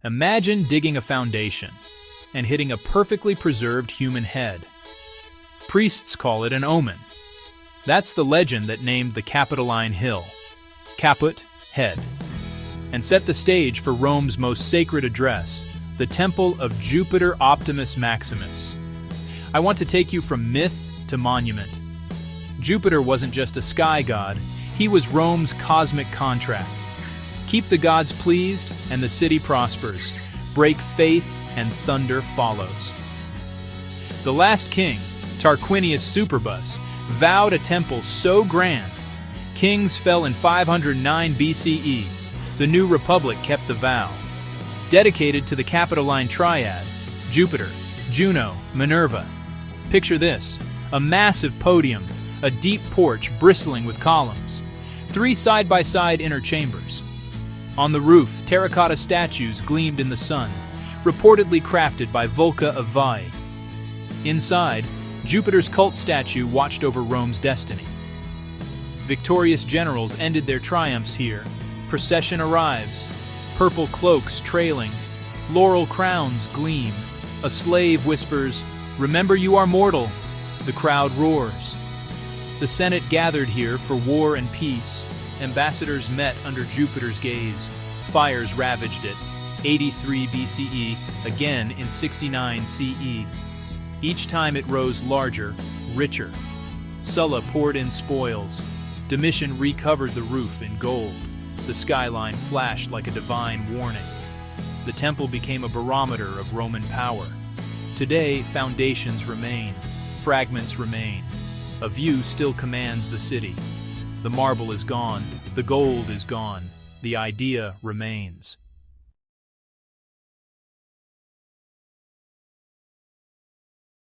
Imagine digging a foundation and hitting a perfectly preserved human head. Priests call it an omen. That's the legend that named the Capitoline Hill, Caput, head, and set the stage for Rome's most sacred address, the Temple of Jupiter Optimus Maximus. I want to take you from myth to monument. Jupiter wasn't just a sky god, he was Rome's cosmic contract. Keep the gods pleased, and the city prospers. Break faith, and thunder follows. The last king, Tarquinius Superbus, vowed a temple so grand. Kings fell in 509 BCE. The new republic kept the vow. Dedicated to the Capitoline Triad, Jupiter, Juno, Minerva. Picture this, a massive podium, a deep porch bristling with columns, 3 side-by-side inner chambers. On the roof, terracotta statues gleamed in the sun, reportedly crafted by Vulca of Veii. Inside, Jupiter's cult statue watched over Rome's destiny. Victorious generals ended their triumphs here. Procession arrives, purple cloaks trailing, laurel crowns gleam. A slave whispers, "Remember you are mortal." The crowd roars. The Senate gathered here for war and peace. Ambassadors met under Jupiter's gaze. Fires ravaged it, 83 BCE, again in 69 CE. Each time it rose larger, richer. Sulla poured in spoils. Domitian recovered the roof in gold. The skyline flashed like a divine warning. The temple became a barometer of Roman power. Today, foundations remain, fragments remain. A view still commands the city. The marble is gone, the gold is gone, the idea remains.